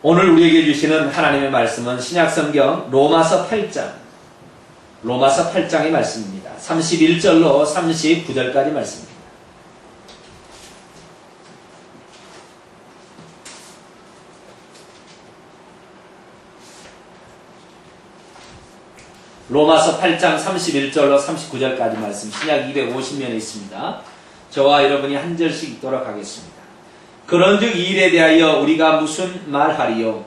오늘 우리에게 주시는 하나님의 말씀은 신약성경 로마서 8장의 말씀입니다. 31절로 39절까지 말씀입니다. 로마서 8장 31절로 39절까지 말씀, 신약 250면에 있습니다. 저와 여러분이 한 절씩 읽도록 하겠습니다. 그런즉 이 일에 대하여 우리가 무슨 말하리요?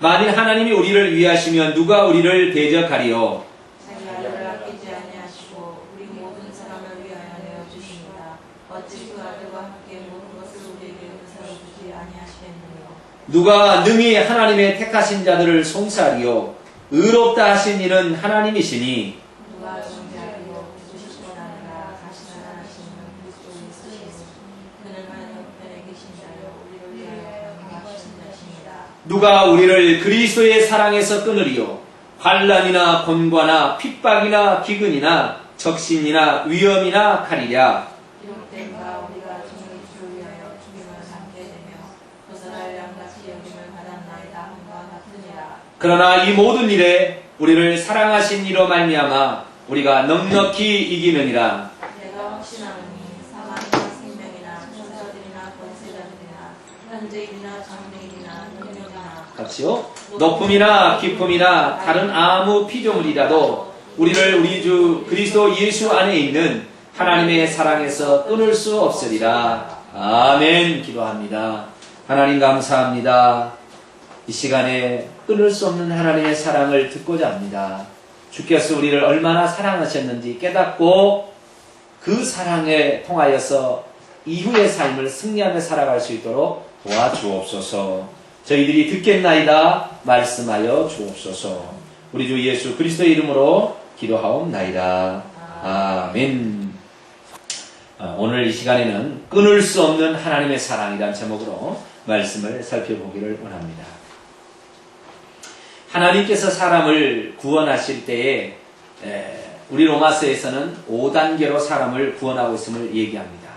만일 하나님이 우리를 위하시면 누가 우리를 대적하리요? 자기 아들을 아끼지 아니하시고 우리 모든 사람을 위하여 내어주십니다. 어찌 그 아들과 함께 모든 것을 우리에게 은사로 주지 아니하시겠느냐? 누가 능히 하나님의 택하신 자들을 송사하리요? 의롭다 하신 이는 하나님이시니 누가 정죄하리요? 주시고 나니라 다시 살아나시는 그리스도 예수시니 그는 하나님 우편에 계신 자요 우리를 위하여 강하신 자십니다. 누가 우리를 그리스도의 사랑에서 끊으리요? 환난이나 곤고나 핍박이나 기근이나 적신이나 위험이나 칼이랴. 비록 가 우리가 주의 주를 위하여 죽임을 당게 되며 도살할 양같이 여김을 받았나이다 함과 같으니라. 그러나 이 모든 일에 우리를 사랑하신 이로 말미암아 우리가 넉넉히 이기느니라. 내가 확신하노니 사망이나 생명이나 천사들이나 권세자들이나 현재일이나 장래일이나 능력이나 같이요. 높음이나 깊음이나 다른 아무 피조물이라도 우리를 우리 주 그리스도 예수 안에 있는 하나님의 사랑에서 끊을 수 없으리라. 아멘. 기도합니다. 하나님 감사합니다. 이 시간에 끊을 수 없는 하나님의 사랑을 듣고자 합니다. 주께서 우리를 얼마나 사랑하셨는지 깨닫고 그 사랑에 통하여서 이후의 삶을 승리하며 살아갈 수 있도록 도와주옵소서. 저희들이 듣겠나이다 말씀하여 주옵소서. 우리 주 예수 그리스도의 이름으로 기도하옵나이다. 아멘. 오늘 이 시간에는 끊을 수 없는 하나님의 사랑이라는 제목으로 말씀을 살펴보기를 원합니다. 하나님께서 사람을 구원하실 때에 우리 로마서에서는 5단계로 사람을 구원하고 있음을 얘기합니다.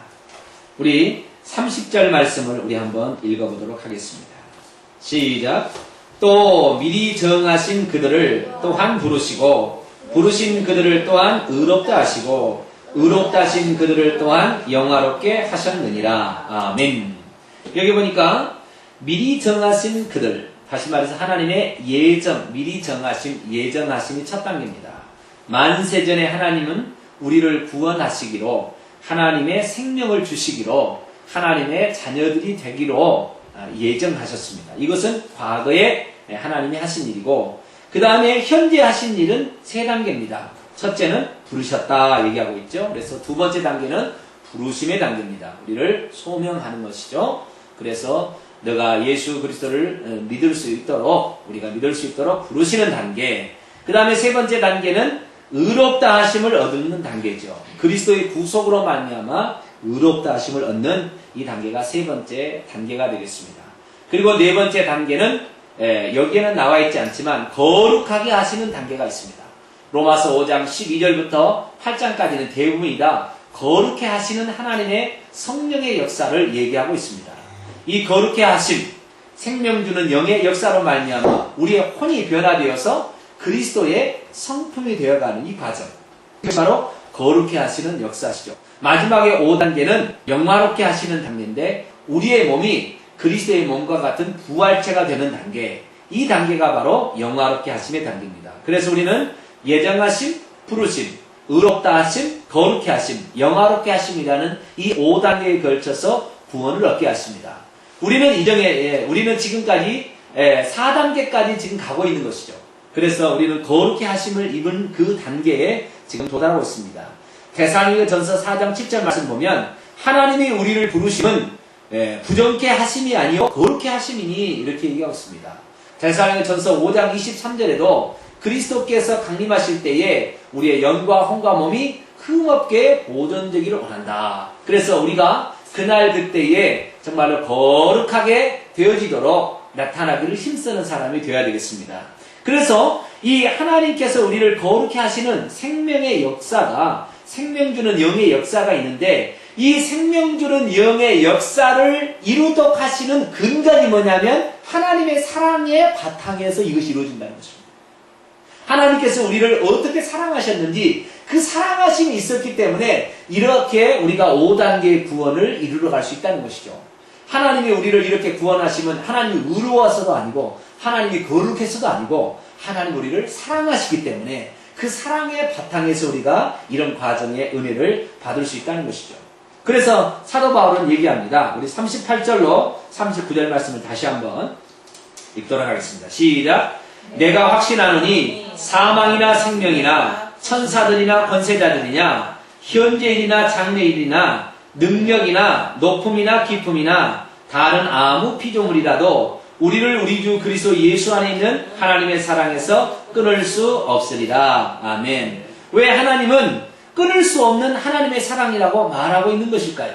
우리 30절 말씀을 우리 한번 읽어보도록 하겠습니다. 시작. 또 미리 정하신 그들을 또한 부르시고 부르신 그들을 또한 의롭다 하시고 의롭다 하신 그들을 또한 영화롭게 하셨느니라. 아멘. 여기 보니까 미리 정하신 그들, 다시 말해서 하나님의 미리 예정하심이 첫 단계입니다. 만세전에 하나님은 우리를 구원하시기로, 하나님의 생명을 주시기로, 하나님의 자녀들이 되기로 예정하셨습니다. 이것은 과거에 하나님이 하신 일이고, 그 다음에 현재 하신 일은 세 단계입니다. 첫째는 부르셨다 얘기하고 있죠. 그래서 두 번째 단계는 부르심의 단계입니다. 우리를 소명하는 것이죠. 그래서 너가 예수 그리스도를 믿을 수 있도록, 우리가 믿을 수 있도록 부르시는 단계. 그 다음에 세 번째 단계는 의롭다 하심을 얻는 단계죠. 그리스도의 구속으로 말미암아 의롭다 하심을 얻는 이 단계가 세 번째 단계가 되겠습니다. 그리고 네 번째 단계는 여기에는 나와 있지 않지만 거룩하게 하시는 단계가 있습니다. 로마서 5장 12절부터 8장까지는 대부분이 다 거룩해 하시는 하나님의 성령의 역사를 얘기하고 있습니다. 이 거룩해 하심, 생명 주는 영의 역사로 말미암아 우리의 혼이 변화되어서 그리스도의 성품이 되어가는 이 과정, 이게 바로 거룩해 하시는 역사시죠. 마지막에 5단계는 영화롭게 하시는 단계인데 우리의 몸이 그리스도의 몸과 같은 부활체가 되는 단계, 이 단계가 바로 영화롭게 하심의 단계입니다. 그래서 우리는 예정하심, 부르심, 의롭다 하심, 거룩해 하심, 영화롭게 하심이라는 이 5단계에 걸쳐서 구원을 얻게 하십니다. 우리는 지금까지 4단계까지 지금 가고 있는 것이죠. 그래서 우리는 거룩해 하심을 입은 그 단계에 지금 도달하고 있습니다. 데살로니가전서 4장 7절 말씀 보면 하나님이 우리를 부르심은 부정케 하심이 아니요 거룩해 하심이니 이렇게 얘기하고 있습니다. 데살로니가전서 5장 23절에도 그리스도께서 강림하실 때에 우리의 영과 혼과 몸이 흠없게 보존되기를 원한다. 그래서 우리가 그날 그때에 정말로 거룩하게 되어지도록 나타나기를 힘쓰는 사람이 되어야 되겠습니다. 그래서 이 하나님께서 우리를 거룩해 하시는 생명의 역사가, 생명 주는 영의 역사가 있는데 이 생명 주는 영의 역사를 이루도록 하시는 근간이 뭐냐면 하나님의 사랑의 바탕에서 이것이 이루어진다는 것입니다. 하나님께서 우리를 어떻게 사랑하셨는지 그 사랑하심이 있었기 때문에 이렇게 우리가 5단계의 구원을 이루러 갈 수 있다는 것이죠. 하나님이 우리를 이렇게 구원하시면 하나님이 의로워서도 아니고 하나님이 거룩해서도 아니고 하나님 우리를 사랑하시기 때문에 그 사랑의 바탕에서 우리가 이런 과정의 은혜를 받을 수 있다는 것이죠. 그래서 사도 바울은 얘기합니다. 우리 38절로 39절 말씀을 다시 한번 읽도록 하겠습니다. 시작. 내가 확신하노니 사망이나 생명이나 천사들이나 권세자들이냐 현재일이나 장래일이나 능력이나 높음이나 깊음이나 다른 아무 피조물이라도 우리를 우리 주 그리스도 예수 안에 있는 하나님의 사랑에서 끊을 수 없으리라. 아멘. 왜 하나님은 끊을 수 없는 하나님의 사랑이라고 말하고 있는 것일까요?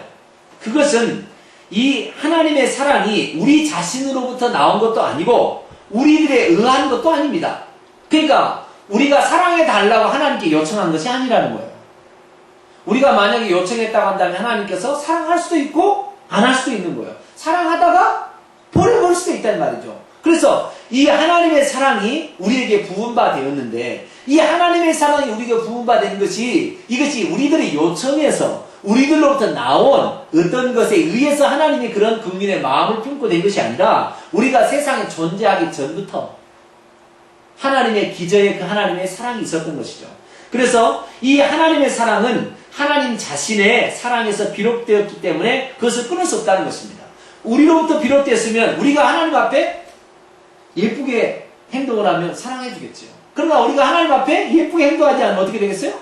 그것은 이 하나님의 사랑이 우리 자신으로부터 나온 것도 아니고 우리들에 의한 것도 아닙니다. 그러니까 우리가 사랑해 달라고 하나님께 요청한 것이 아니라는 거예요. 우리가 만약에 요청했다고 한다면 하나님께서 사랑할 수도 있고 안 할 수도 있는 거예요. 사랑하다가 버려버릴 수도 있다는 말이죠. 그래서 이 하나님의 사랑이 우리에게 부은바 되었는데 이 하나님의 사랑이 우리에게 부은바 된 것이 이것이 우리들의 요청에서 우리들로부터 나온 어떤 것에 의해서 하나님이 그런 국민의 마음을 품고 된 것이 아니라 우리가 세상에 존재하기 전부터 하나님의 기저에 그 하나님의 사랑이 있었던 것이죠. 그래서 이 하나님의 사랑은 하나님 자신의 사랑에서 비롯되었기 때문에 그것을 끊을 수 없다는 것입니다. 우리로부터 비롯됐으면 우리가 하나님 앞에 예쁘게 행동을 하면 사랑해 주겠죠. 그러나 우리가 하나님 앞에 예쁘게 행동하지 않으면 어떻게 되겠어요?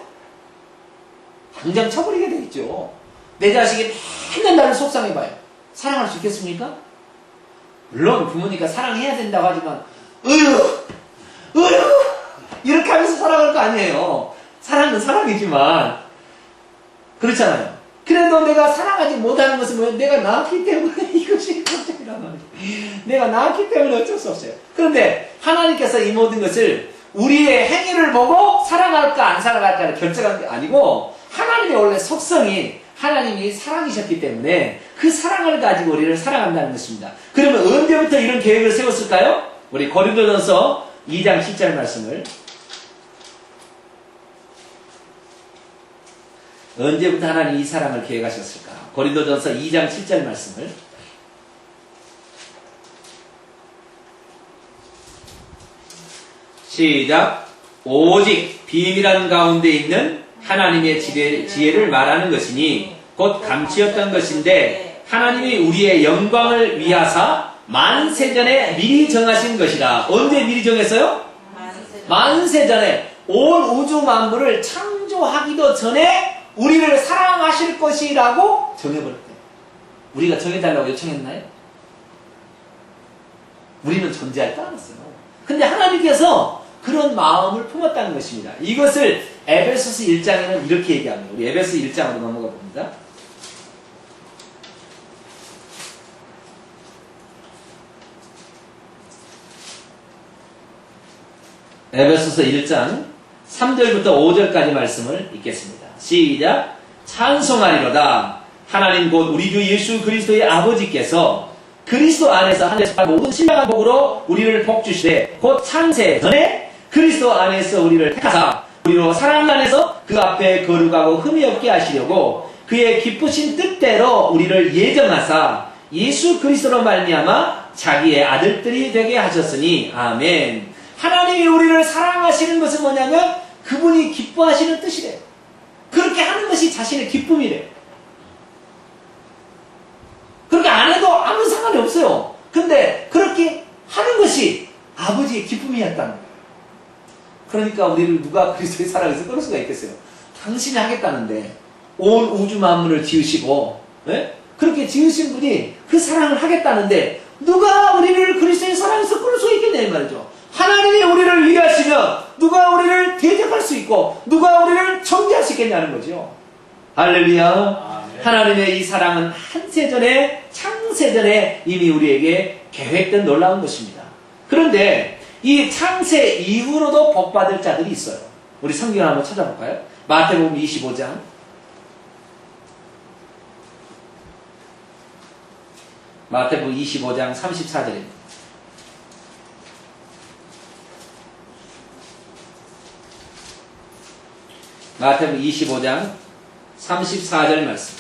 당장 쳐버리게 되겠죠. 내 자식이 맨날 나를 속상해봐요. 사랑할 수 있겠습니까? 물론 부모니까 사랑해야 된다고 하지만 이렇게 하면서 사랑할 거 아니에요. 사랑은 사랑이지만 그렇잖아요. 그래도 내가 사랑하지 못하는 것은 뭐예요? 내가 낳았기 때문에 이것이 걱정이란 말이에요. 내가 낳았기 때문에 어쩔 수 없어요. 그런데 하나님께서 이 모든 것을 우리의 행위를 보고 사랑할까 안 사랑할까를 결정한 게 아니고 하나님의 원래 속성이 하나님이 사랑이셨기 때문에 그 사랑을 가지고 우리를 사랑한다는 것입니다. 그러면 언제부터 이런 계획을 세웠을까요? 우리 고린도전서 2장 10절 말씀을 언제부터 하나님이 이 사랑을 계획하셨을까? 고린도전서 2장 7절 말씀을 시작. 오직 비밀한 가운데 있는 하나님의 지혜를 말하는 것이니 곧 감추었던 것인데 하나님이 우리의 영광을 위하사 만세전에 미리 정하신 것이라. 언제 미리 정했어요? 만세전에 온 우주 만물을 창조하기도 전에 우리를 사랑하실 것이라고 정해버렸대요. 우리가 정해달라고 요청했나요? 우리는 존재할 줄 알았어요. 근데 하나님께서 그런 마음을 품었다는 것입니다. 이것을 에베소서 1장에는 이렇게 얘기합니다. 우리 에베소 1장으로 넘어가 봅니다. 에베소서 1장 3절부터 5절까지 말씀을 읽겠습니다. 시작. 찬송하리로다. 하나님 곧 우리 주 예수 그리스도의 아버지께서 그리스도 안에서 하늘에서 모든 신령한 복으로 우리를 복주시되 곧 창세 전에 그리스도 안에서 우리를 택하사 우리로 사랑 안에서 그 앞에 거룩하고 흠이 없게 하시려고 그의 기쁘신 뜻대로 우리를 예정하사 예수 그리스도로 말미암아 자기의 아들들이 되게 하셨으니 아멘. 하나님이 우리를 사랑하시는 것은 뭐냐면 그분이 기뻐하시는 뜻이래요. 그렇게 하는 것이 자신의 기쁨이래요. 그렇게 안 해도 아무 상관이 없어요. 근데 그렇게 하는 것이 아버지의 기쁨이었다는 거예요. 그러니까 우리를 누가 그리스도의 사랑에서 끊을 수가 있겠어요. 당신이 하겠다는데 온 우주 만물을 지으시고 그렇게 지으신 분이 그 사랑을 하겠다는데 누가 우리를 그리스도의 사랑에서 끊을 수가 있겠냐 이 말이죠. 하나님이 우리를 위하시면 누가 우리를 대적할 수 있고 누가 우리를 정죄할 수 있겠냐는 거죠. 할렐루야. 아멘. 하나님의 이 사랑은 한세전에 창세전에 이미 우리에게 계획된 놀라운 것입니다. 그런데 이 창세 이후로도 복받을 자들이 있어요. 우리 성경을 한번 찾아볼까요? 마태복음 25장 마태복음 25장 34절입니다. 마태복음 25장 34절 말씀.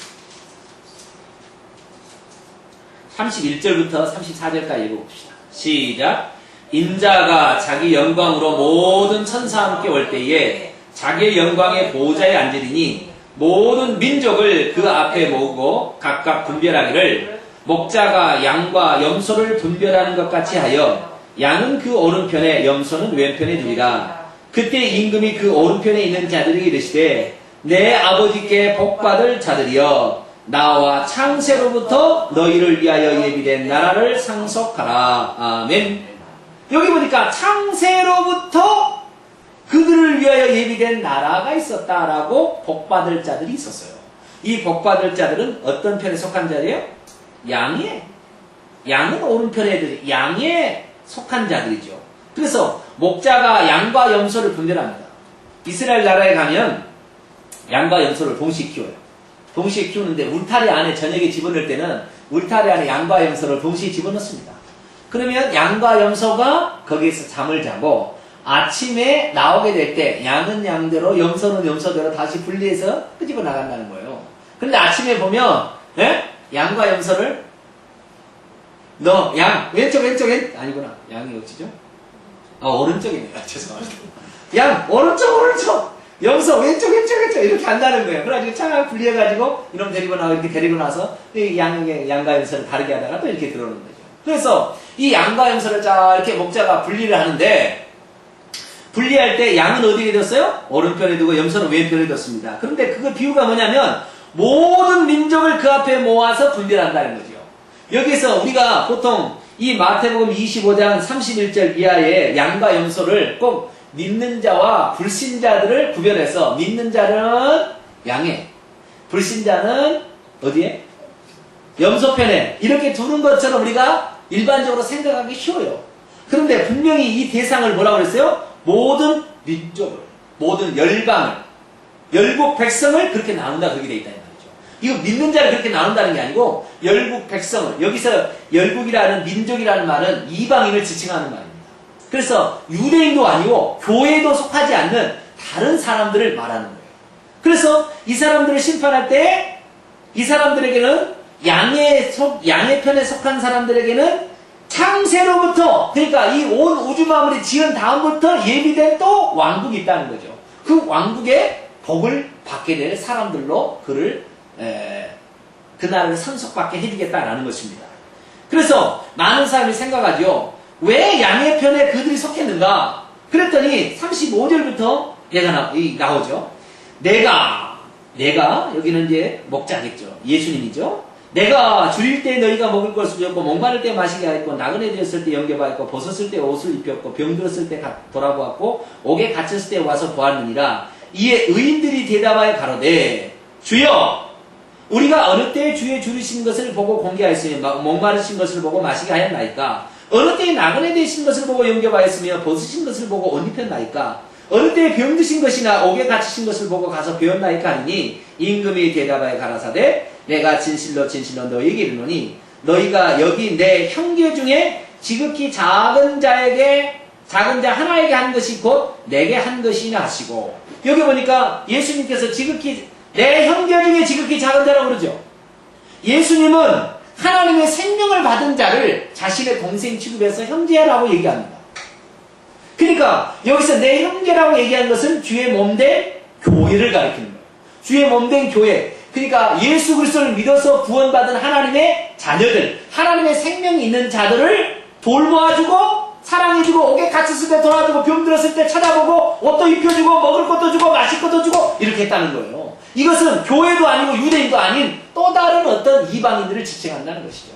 31절부터 34절까지 읽어봅시다. 시작. 인자가 자기 영광으로 모든 천사와 함께 올 때에 자기의 영광의 보좌에 앉으리니 모든 민족을 그 앞에 모으고 각각 분별하기를 목자가 양과 염소를 분별하는 것 같이 하여 양은 그 오른편에 염소는 왼편에 두리라. 그때 임금이 그 오른편에 있는 자들에게 이르시되 내 아버지께 복받을 자들이여 나와 창세로부터 너희를 위하여 예비된 나라를 상속하라. 아멘. 여기 보니까 창세로부터 그들을 위하여 예비된 나라가 있었다라고 복받을 자들이 있었어요. 이 복받을 자들은 어떤 편에 속한 자들이에요? 양은 오른편에 양에 속한 자들이죠. 그래서 목자가 양과 염소를 분별합니다. 이스라엘 나라에 가면 양과 염소를 동시에 키워요. 동시에 키우는데 울타리 안에 저녁에 집어넣을 때는 울타리 안에 양과 염소를 동시에 집어넣습니다. 그러면 양과 염소가 거기에서 잠을 자고 아침에 나오게 될 때 양은 양대로 염소는 염소대로 다시 분리해서 끄집어 나간다는 거예요. 그런데 아침에 보면 양과 염소를 너 양 왼쪽 아니구나. 양이 어찌죠? 오른쪽이네요. 죄송합니다. 양 오른쪽 염소 왼쪽 이렇게 한다는 거예요. 그래가지고 창을 분리해가지고 이놈 데리고 나와 이렇게 데리고 나서 이 양과 염소를 다르게 하다가 또 이렇게 들어오는 거죠. 그래서 이 양과 염소를 자 이렇게 목자가 분리를 하는데 분리할 때 양은 어디에 뒀어요? 오른편에 두고 염소는 왼편에 뒀습니다. 그런데 그 비유가 뭐냐면 모든 민족을 그 앞에 모아서 분별한다는 거죠. 여기서 우리가 보통 이 마태복음 25장 31절 이하의 양과 염소를 꼭 믿는 자와 불신자들을 구별해서 믿는 자는 양에, 불신자는 어디에? 염소편에 이렇게 두는 것처럼 우리가 일반적으로 생각하기 쉬워요. 그런데 분명히 이 대상을 뭐라고 그랬어요? 모든 민족을, 모든 열방을, 열국 백성을 그렇게 나눈다 그렇게 되어 있다는 말이죠. 이거 믿는 자를 그렇게 나눈다는 게 아니고 열국 백성을, 여기서 열국이라는 민족이라는 말은 이방인을 지칭하는 말입니다. 그래서 유대인도 아니고 교회도 속하지 않는 다른 사람들을 말하는 거예요. 그래서 이 사람들을 심판할 때 이 사람들에게는 양의 편에 속한 사람들에게는 창세로부터, 그러니까 이 온 우주 만물이 지은 다음부터 예비된 또 왕국이 있다는 거죠. 그 왕국의 복을 받게 될 사람들로 그 나라를 상속받게 해주겠다라는 것입니다. 그래서 많은 사람이 생각하죠. 왜 양의 편에 그들이 속했는가? 그랬더니 35절부터 나오죠. 내가 여기는 이제 목자겠죠. 예수님이죠. 내가 줄일 때 너희가 먹을 것을 주었고 목마를 때 마시게 하였고 나그네 되었을 때 영접하였고 벗었을 때 옷을 입혔고 병들었을 때 돌아보았고 옥에 갇혔을 때 와서 보았느니라. 이에 의인들이 대답하여 가로되 주여 우리가 어느 때에 주의 줄이신 것을 보고 공개하였으며 목마르신 것을 보고 마시게 하였나이까? 어느 때에 나그네 되신 것을 보고 영접하였으며 벗으신 것을 보고 옷 입혔나이까? 어느 때에 병드신 것이나 옥에 갇히신 것을 보고 가서 배웠나이까 하니 임금이 대답하여 가라사대 내가 진실로 너희에게 이르노니 너희가 여기 내 형제 중에 지극히 작은 자 하나에게 한 것이 곧 내게 한 것이나 하시고, 여기 보니까 예수님께서 내 형제 중에 지극히 작은 자라고 그러죠. 예수님은 하나님의 생명을 받은 자를 자신의 동생 취급해서 형제라고 얘기합니다. 그러니까 여기서 내 형제라고 얘기한 것은 주의 몸된 교회를 가리키는 거예요. 주의 몸된 교회. 그러니까 예수 그리스도를 믿어서 구원받은 하나님의 자녀들, 하나님의 생명이 있는 자들을 돌보아주고 사랑해주고 옥에 갇혔을 때 도와주고 병들었을 때 찾아보고 옷도 입혀주고 먹을 것도 주고 마실 것도 주고 이렇게 했다는 거예요. 이것은 교회도 아니고 유대인도 아닌 또 다른 어떤 이방인들을 지칭한다는 것이죠.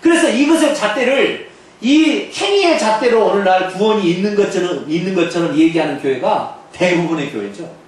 그래서 이것의 잣대를 이 행위의 잣대로 오늘날 구원이 있는 것처럼 얘기하는 교회가 대부분의 교회죠.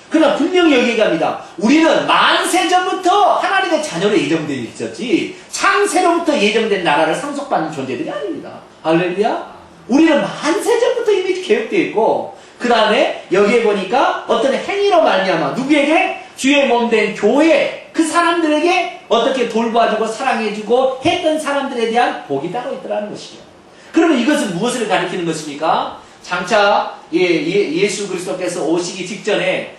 그러나 분명히 여기 얘기합니다. 우리는 만세전부터 하나님의 자녀로 예정되어 있었지 창세로부터 예정된 나라를 상속받는 존재들이 아닙니다. 할렐루야. 우리는 만세전부터 이미 계획되어 있고 그 다음에 여기에 보니까 어떤 행위로 말미암아 누구에게? 주의 몸된 교회, 그 사람들에게 어떻게 돌봐주고 사랑해주고 했던 사람들에 대한 복이 따로 있더라는 것이죠. 그러면 이것은 무엇을 가리키는 것입니까? 장차 예수 그리스도께서 오시기 직전에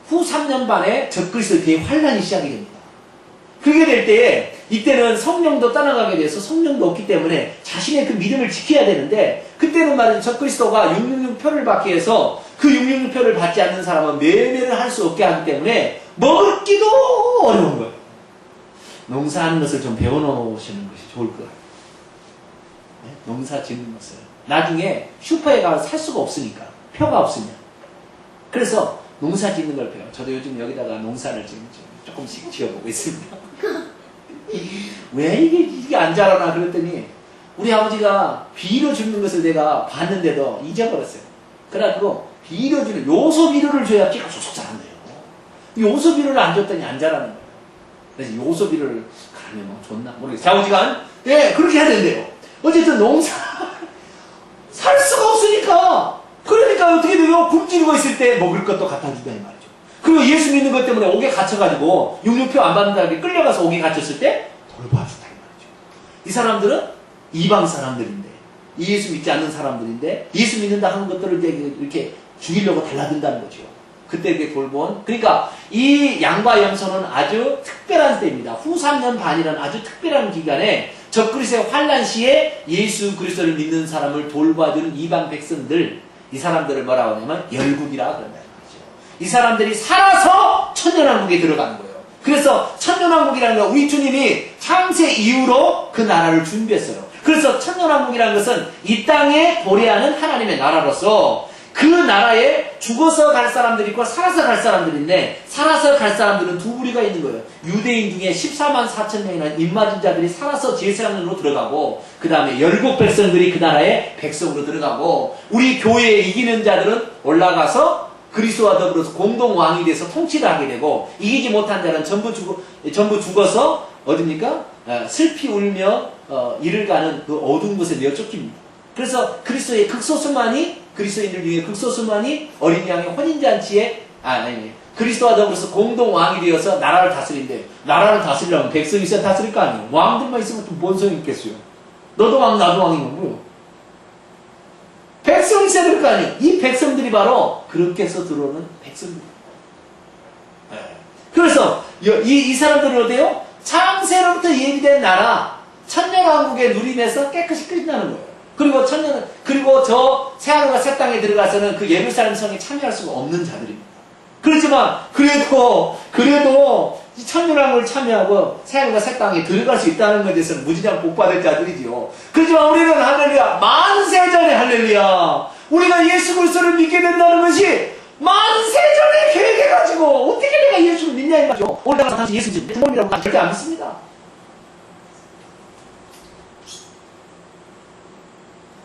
후 3년 반에 적그리스도의 대환란이 시작이 됩니다. 그게 될 때에 이때는 성령도 떠나가게 돼서 성령도 없기 때문에 자신의 그 믿음을 지켜야 되는데, 그때는 말이죠, 적그리스도가 666표를 받기 위해서 그 666표를 받지 않는 사람은 매매를 할 수 없게 하기 때문에 먹기도 어려운 거예요. 농사하는 것을 좀 배워놓으시는 것이 좋을 것 같아요. 네? 농사 짓는 것을 나중에 슈퍼에 가서 살 수가 없으니까, 표가 없으면. 그래서 농사 짓는 걸 배워요. 저도 요즘 여기다가 농사를 지금 조금씩 지어보고 있습니다. 왜 이게 안 자라나 그랬더니 우리 아버지가 비료 주는 것을 내가 봤는데도 잊어버렸어요. 그래가지고 비료 주는, 요소 비료를 줘야 끼가 쏙쏙 자란대요. 요소 비료를 안 줬더니 안 자라는 거예요. 그래서 요소 비료를 가면 뭐 줬나 모르겠어요. 자오지간 그렇게 해야 된대요. 어쨌든 농사 살 수가 없으니까, 그러니까 어떻게 돼요? 굶주리고 있을 때 먹을 것도 갖다 주다 이 말이죠. 그리고 예수 믿는 것 때문에 옥에 갇혀가지고 666표 안 받는다는 게 끌려가서 옥에 갇혔을 때 돌봐주다 이 말이죠. 이 사람들은 이방 사람들인데, 예수 믿지 않는 사람들인데 예수 믿는다 하는 것들을 이렇게 죽이려고 달라든다는 거죠. 그때 그게 돌본. 그러니까 이 양과 염소는 아주 특별한 때입니다. 후 3년 반이라는 아주 특별한 기간에 적그리스도의 환란 시에 예수 그리스도를 믿는 사람을 돌봐주는 이방 백성들, 이 사람들을 뭐라고 하냐면 열국이라 그런다는 거죠. 이 사람들이 살아서 천년왕국에 들어가는 거예요. 그래서 천년왕국이라는 건 우리 주님이 창세 이후로 그 나라를 준비했어요. 그래서 천년왕국이라는 것은 이 땅에 도래하는 하나님의 나라로서 그 나라에 죽어서 갈 사람들이 있고 살아서 갈 사람들인데, 살아서 갈 사람들은 두 부류가 있는 거예요. 유대인 중에 14만 4천 명이나 입맞은 자들이 살아서 제사장으로 들어가고, 그 다음에 열국 백성들이 그 나라의 백성으로 들어가고, 우리 교회에 이기는 자들은 올라가서 그리스도와 더불어서 공동 왕이 돼서 통치를 하게 되고, 이기지 못한 자는 전부 죽어서 어딥니까? 슬피 울며 이를 가는 그 어두운 곳에 내어 쫓깁니다. 그래서 그리스도의 극소수만이, 그리스도인들 중에 극소수만이 어린 양의 혼인잔치에 그리스도와 더불어서 공동 왕이 되어서 나라를 다스린대요. 나라를 다스리려면 백성이 있어야 다스릴 거 아니에요. 왕들만 있으면 또 뭔 소용이 있겠어요. 너도 왕 나도 왕이면 뭐요. 백성이 있어야 될 거 아니에요. 이 백성들이 바로 그렇게 해서 들어오는 백성들. 그래서 이 사람들은 어때요? 창세로부터 예비된 나라 천년왕국의 누림에서 깨끗이 끝나는 거예요. 그리고 저 새하늘과 새 땅에 들어가서는 그 예루살렘 성에 참여할 수가 없는 자들입니다. 그렇지만 그래도 이 천년왕국을 참여하고 새하늘과 새 땅에 들어갈 수 있다는 것에 대해서는 무지장 복받을 자들이지요. 그렇지만 우리는 할렐루야, 만세전에 할렐루야, 우리가 예수 그리스도를 믿게 된다는 것이 만세전에 계획해가지고 어떻게 내가 예수를 믿냐 이 말이죠. 오늘다가 다시 예수 믿으라고 절대 안 믿습니다.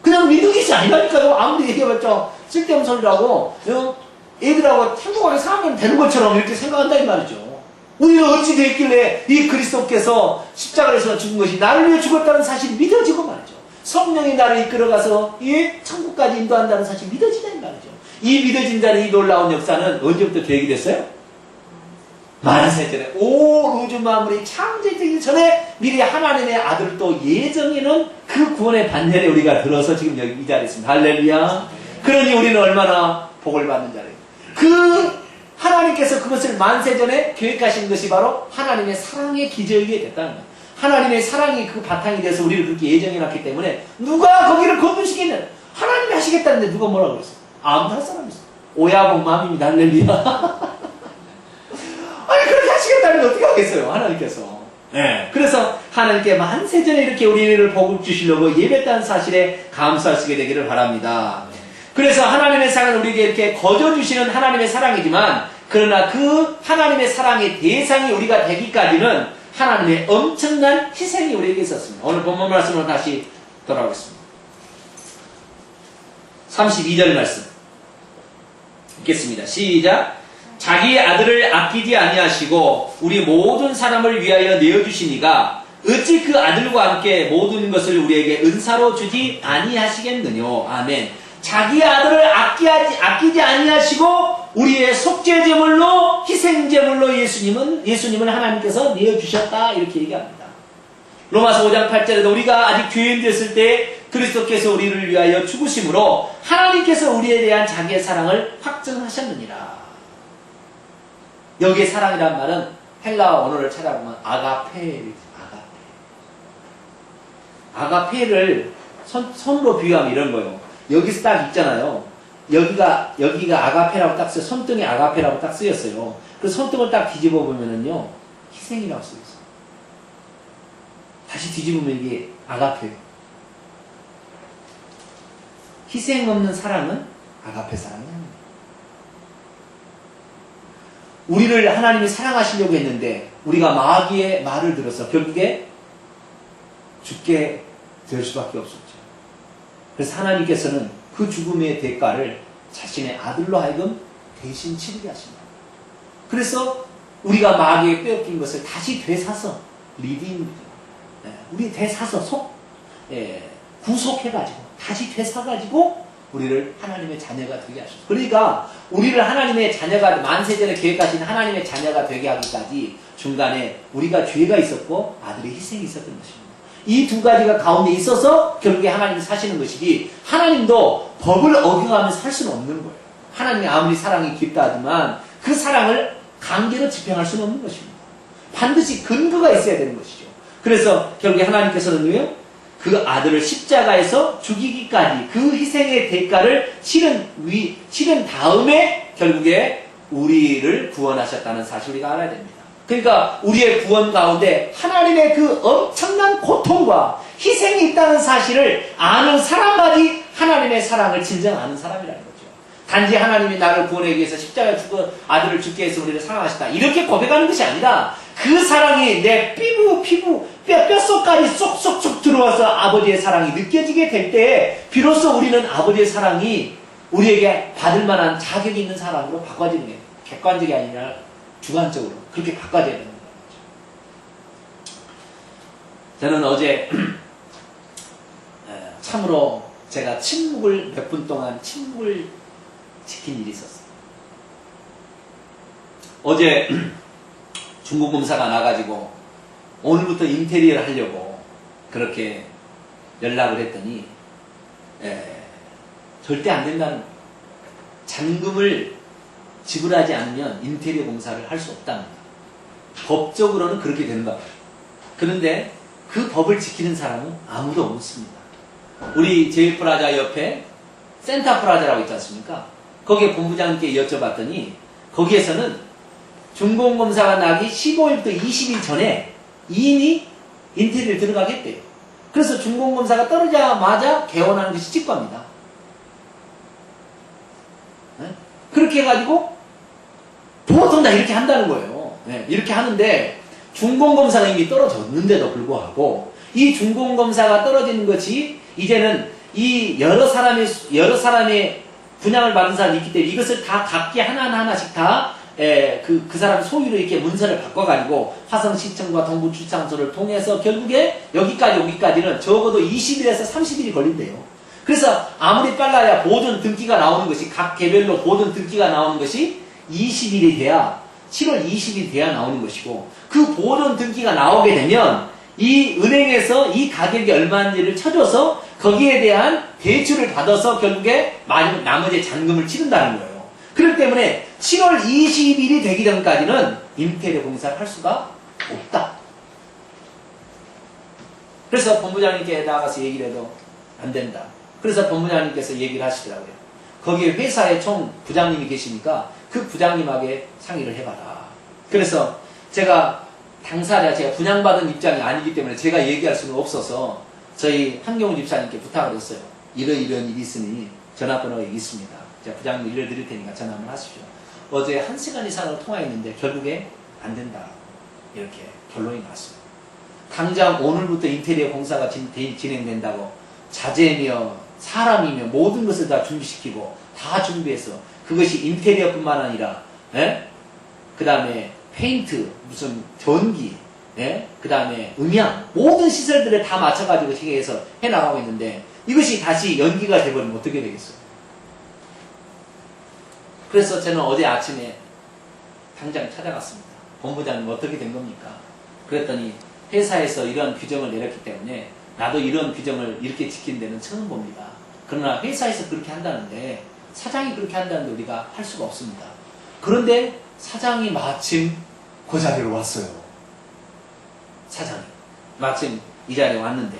그냥 믿는 것이 아니라니까요. 아무리 얘기해봤자 쓸데없는 소리라고, 애들하고 행복하게 살면 되는 것처럼 이렇게 생각한다 이 말이죠. 우리는 어찌 되었길래 이 그리스도께서 십자가에서 죽은 것이 나를 위해 죽었다는 사실이 믿어지고 말이죠. 성령이 나를 이끌어가서 천국까지 인도한다는 사실이 믿어지다 이 말이죠. 이 믿어진다는 이 놀라운 역사는 언제부터 계획이 됐어요? 만세전에 온 우주 만물이 창조되기 전에 미리 하나님의 아들을 또 예정에는 그 구원의 반열에 우리가 들어서 지금 여기 이 자리에 있습니다. 할렐루야. 그러니 우리는 얼마나 복을 받는 자리예요. 그 하나님께서 그것을 만세전에 계획하신 것이 바로 하나님의 사랑의 기저위에 됐다는 거예요. 하나님의 사랑이 그 바탕이 돼서 우리를 그렇게 예정해놨기 때문에 누가 거기를 거부시겠냐. 하나님이 하시겠다는데 누가 뭐라고 그랬어? 아무도 할 사람이 있어. 오야복맘입니다. 할렐루야. 아니 그렇게 하시겠다는 게 어떻게 하겠어요, 하나님께서. 그래서 하나님께 만세전에 이렇게 우리를 복을 주시려고 예배했다는 사실에 감사하시게 되기를 바랍니다. 그래서 하나님의 사랑은 우리에게 이렇게 거저주시는 하나님의 사랑이지만, 그러나 그 하나님의 사랑의 대상이 우리가 되기까지는 하나님의 엄청난 희생이 우리에게 있었습니다. 오늘 본문 말씀으로 다시 돌아오겠습니다. 32절 말씀 읽겠습니다. 시작. 자기의 아들을 아끼지 아니하시고 우리 모든 사람을 위하여 내어주시니가 어찌 그 아들과 함께 모든 것을 우리에게 은사로 주지 아니하시겠느뇨. 아멘. 자기의 아들을 아끼지 아니하시고 우리의 속죄제물로 희생제물로 예수님을 하나님께서 내어주셨다 이렇게 얘기합니다. 로마서 5장 8절에도 우리가 아직 죄인 됐을 때 그리스도께서 우리를 위하여 죽으심으로 하나님께서 우리에 대한 자기의 사랑을 확증하셨느니라. 여기에 사랑이란 말은 헬라어 원어를 찾아보면 아가페를 손으로 비유하면 이런 거예요. 여기서 딱 있잖아요. 여기가 아가페라고 딱 써요. 손등에 아가페라고 딱 쓰였어요. 그 손등을 딱 뒤집어 보면은요, 희생이라고 쓰였어요. 다시 뒤집으면 이게 아가페예요. 희생 없는 사랑은 아가페 사랑이 아닙니다. 우리를 하나님이 사랑하시려고 했는데 우리가 마귀의 말을 들어서 결국에 죽게 될 수밖에 없었죠. 그래서 하나님께서는 그 죽음의 대가를 자신의 아들로 하여금 대신 치르게 하십니다. 그래서 우리가 마귀에 빼앗긴 것을 다시 되사서 리딩이죠. 우리 되사서 구속해가지고 다시 되사가지고 우리를 하나님의 자녀가 되게 하셨어요. 그러니까 우리를 하나님의 자녀가 만세전에 계획하신 하나님의 자녀가 되게 하기까지 중간에 우리가 죄가 있었고 아들의 희생이 있었던 것입니다. 이 두 가지가 가운데 있어서 결국에 하나님이 사시는 것이지 하나님도 법을 어겨가며 살 수는 없는 거예요. 하나님이 아무리 사랑이 깊다 하지만 그 사랑을 강제로 집행할 수는 없는 것입니다. 반드시 근거가 있어야 되는 것이죠. 그래서 결국에 하나님께서는 왜요? 그 아들을 십자가에서 죽이기까지 그 희생의 대가를 치른 다음에 결국에 우리를 구원하셨다는 사실을 우리가 알아야 됩니다. 그러니까 우리의 구원 가운데 하나님의 그 엄청난 고통과 희생이 있다는 사실을 아는 사람만이 하나님의 사랑을 진정 아는 사람이라는 거죠. 단지 하나님이 나를 구원하기 위해서 십자가에 죽어 아들을 죽게 해서 우리를 사랑하셨다 이렇게 고백하는 것이 아니라 그 사랑이 내 피부 뼛속까지 쏙쏙쏙 들어와서 아버지의 사랑이 느껴지게 될 때 비로소 우리는 아버지의 사랑이 우리에게 받을 만한 자격이 있는 사랑으로 바꿔지는 거예요. 객관적이 아니라 주관적으로 그렇게 바꿔져야 되는 거죠. 저는 어제 참으로 제가 몇 분 동안 침묵을 지킨 일이 있었어요. 어제 중국 검사가 나가지고 오늘부터 인테리어를 하려고 그렇게 연락을 했더니 절대 안 된다는 거예요. 잔금을 지불하지 않으면 인테리어 공사를 할 수 없답니다. 법적으로는 그렇게 된다. 그런데 그 법을 지키는 사람은 아무도 없습니다. 우리 제일프라자 옆에 센타프라자라고 있지 않습니까? 거기에 본부장님께 여쭤봤더니 거기에서는 중공검사가 나기 15일부터 20일 전에 이미 인테리어를 들어가겠대요. 그래서 중공검사가 떨어지자마자 개원하는 것이 직과입니다. 그렇게 해가지고 보통 다 이렇게 한다는 거예요. 이렇게 하는데 중공검사가 이미 떨어졌는데도 불구하고 이 중공검사가 떨어지는 것이 이제는 이 여러 사람의 분양을 받은 사람이 있기 때문에 이것을 다 각기 하나하나씩 다 그 사람 소유로 이렇게 문서를 바꿔가지고 화성시청과 동부주차장소를 통해서 결국에 여기까지는 적어도 20일에서 30일이 걸린대요. 그래서 아무리 빨라야 보존 등기가 나오는 것이 각 개별로 보존 등기가 나오는 것이 20일이 돼야 7월 20일 돼야 나오는 것이고 그 보존 등기가 나오게 되면 이 은행에서 이 가격이 얼마인지를 쳐줘서 거기에 대한 대출을 받아서 결국에 나머지 잔금을 치른다는 거예요. 그렇기 때문에 7월 20일이 되기 전까지는 인테리어 공사를 할 수가 없다. 그래서 본부장님께 나가서 얘기를 해도 안 된다. 그래서 본부장님께서 얘기를 하시더라고요. 거기에 회사에 총 부장님이 계시니까 그 부장님에게 상의를 해봐라. 그래서 제가 당사자, 제가 분양받은 입장이 아니기 때문에 제가 얘기할 수는 없어서 저희 한경훈 집사님께 부탁을 했어요. 이런 일이 있으니 전화번호가 여기 있습니다. 제가 부장님 일러드릴 테니까 전화 한번 하십시오. 어제 1시간 이상을 통화했는데 결국에 안 된다. 이렇게 결론이 나왔습니다. 당장 오늘부터 인테리어 공사가 진행된다고 자재며 사람이며 모든 것을 다 준비시키고 다 준비해서 그것이 인테리어뿐만 아니라 그 다음에 페인트, 무슨 전기, 그 다음에 음향 모든 시설들을 다 맞춰가지고 해서 해나가고 있는데 이것이 다시 연기가 돼버리면 어떻게 되겠어요? 그래서 저는 어제 아침에 당장 찾아갔습니다. 본부장님 어떻게 된 겁니까? 그랬더니 회사에서 이런 규정을 내렸기 때문에 나도 이런 규정을 이렇게 지킨 데는 처음 봅니다. 그러나 회사에서 그렇게 한다는데 사장이 그렇게 한다는데 우리가 할 수가 없습니다. 그런데 사장이 마침 그 자리로 왔어요. 사장이 마침 이 자리에 왔는데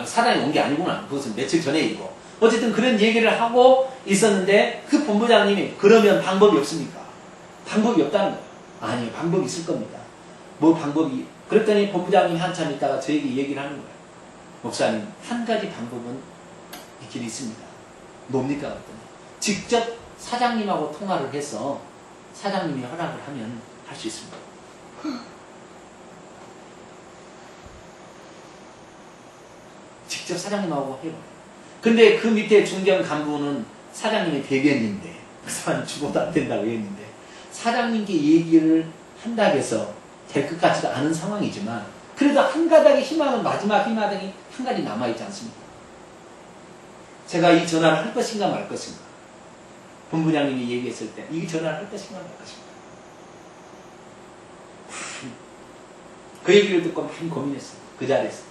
사장이 온 게 아니구나. 그것은 며칠 전에 일이고 어쨌든 그런 얘기를 하고 있었는데 그 본부장님이 그러면 방법이 없습니까? 방법이 없다는 거예요. 아니요, 방법이 있을 겁니다. 뭐 방법이? 그랬더니 본부장님이 한참 있다가 저에게 얘기를 하는 거예요. 목사님, 한 가지 방법은 있긴 있습니다. 뭡니까? 그랬더니 직접 사장님하고 통화를 해서 사장님이 허락을 하면 할 수 있습니다. 직접 사장님하고 해봐요. 근데 그 밑에 중견 간부는 사장님의 대변인인데 그 사람이 죽어도 안 된다고 했는데 사장님께 얘기를 한다고 해서 될 것 같지도 않은 상황이지만 그래도 한 가닥의 희망은 마지막 희망이 한 가지 남아있지 않습니까? 제가 이 전화를 할 것인가 말 것인가 본부장님이 얘기했을 때 이 전화를 할 것인가 말 것인가 그 얘기를 듣고 많이 고민했어요. 그 자리에서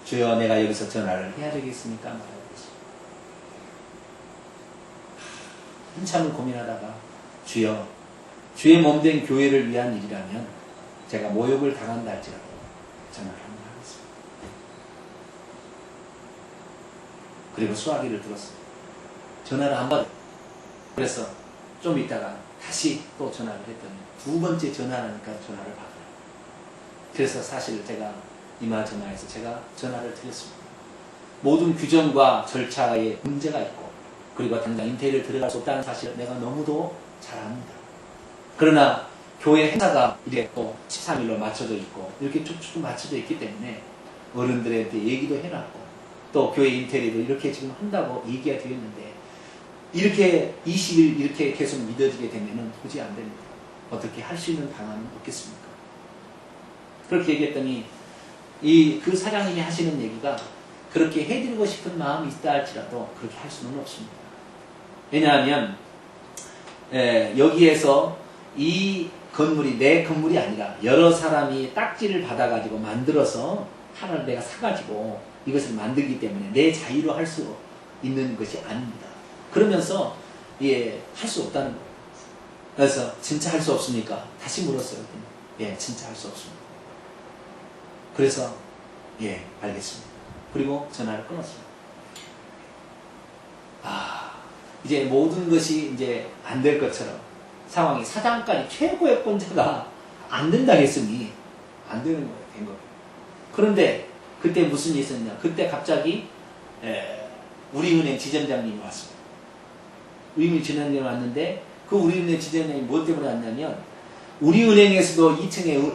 주여 내가 여기서 전화를 해야 되겠습니까? 말아야 되겠습니까? 한참을 고민하다가 주여 주의 몸된 교회를 위한 일이라면 제가 모욕을 당한다 할지라도 전화를 한번 하겠습니다. 그리고 수화기를 들었습니다. 전화를 안 받아요. 그래서 좀 있다가 다시 또 전화를 했더니 두 번째 전화하니까 전화를 받아요. 그래서 사실 제가 이마 전화해서 제가 전화를 드렸습니다. 모든 규정과 절차에 문제가 있고 그리고 당장 인테리어를 들어갈 수 없다는 사실을 내가 너무도 잘 압니다. 그러나 교회 행사가 이제 또 13일로 맞춰져 있고 이렇게 쭉쭉 맞춰져 있기 때문에 어른들한테 얘기도 해놨고 또 교회 인테리어도 이렇게 지금 한다고 얘기가 되었는데 이렇게 20일 이렇게 계속 믿어지게 되면은 도저히 안 됩니다. 어떻게 할 수 있는 방안은 없겠습니까? 그렇게 얘기했더니 그 사장님이 하시는 얘기가 그렇게 해드리고 싶은 마음이 있다 할지라도 그렇게 할 수는 없습니다. 왜냐하면 여기에서 이 건물이 내 건물이 아니라 여러 사람이 딱지를 받아가지고 만들어서 하나를 내가 사가지고 이것을 만들기 때문에 내 자유로 할 수 있는 것이 아닙니다. 그러면서 할 수 없다는 거예요. 그래서 진짜 할 수 없습니까? 다시 물었어요. 진짜 할 수 없습니다. 그래서 알겠습니다. 그리고 전화를 끊었습니다. 이제 모든 것이 이제 안 될 것처럼 상황이 사장까지 최고의 권자가 안 된다 했으니 안 되는 거예요. 된 거예요. 그런데 그때 무슨 일이 있었냐? 그때 갑자기 우리은행 지점장님이 왔습니다. 우리은행 지점장님이 왔는데 그 우리은행 지점장님이 뭐 때문에 왔냐면 우리은행에서도 2층에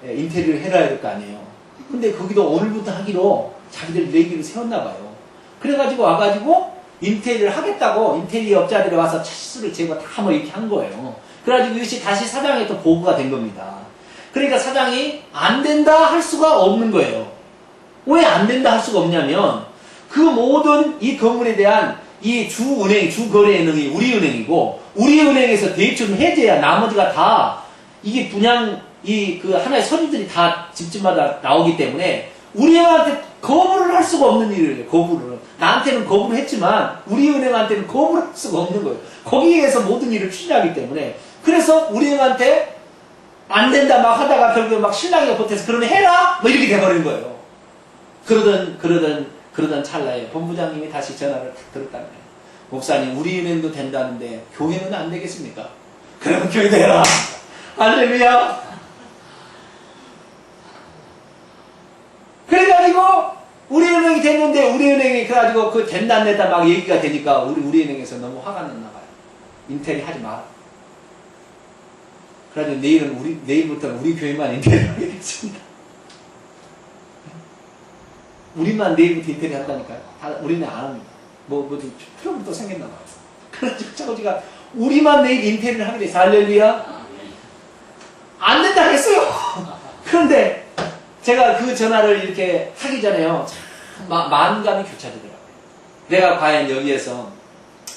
인테리어를 해놔야 될 거 아니에요. 근데 거기도 오늘부터 하기로 자기들 내기를 세웠나 봐요. 그래가지고 와가지고 인테리어를 하겠다고 인테리어 업자들이 와서 차시수를 재고 다 뭐 이렇게 한 거예요. 그래가지고 이것이 다시 사장에 또 보고가 된 겁니다. 그러니까 사장이 안 된다 할 수가 없는 거예요. 왜 안 된다 할 수가 없냐면 그 모든 이 건물에 대한 이 주은행, 주거래은행이 우리은행이고 우리은행에서 대출을 해줘야 나머지가 다 이게 분양 그 하나의 서류들이 다 집집마다 나오기 때문에 우리은행한테 거부를 할 수가 없는 일이에요. 거부를. 나한테는 거부를 했지만 우리은행한테는 거부를 할 수가 없는 거예요. 거기에서 모든 일을 추진하기 때문에. 그래서 우리은행한테 안 된다 막 하다가 결국에 막 신랑이가 보태서 그러면 해라! 뭐 이렇게 돼버린 거예요. 그러던 찰나에 본부장님이 다시 전화를 탁 들었다는 거예요. 목사님, 우리은행도 된다는데 교회는 안 되겠습니까? 그러면 교회도 해라! 할렐루야! 그래가지고 우리은행이 됐는데 우리은행이 그래가지고 그 된다 안 된다 막 얘기가 되니까 우리은행에서 너무 화가 났나 봐요. 인테리어 하지 마라. 그래가지고 내일부터는 우리 교회만 인테리어 하게 됐습니다. 우리만 내일부터 인테리어 한다니까요. 우리는 안 합니다. 좀 필요가 또 생겼나 봐요. 그래가지고 자꾸지가 우리만 내일 인테리어를 하게 됐어요. 할렐루야. 안 된다 했어요. 그런데 제가 그 전화를 이렇게 하기 전에요. 참, 만감이 교차되더라고요. 내가 과연 여기에서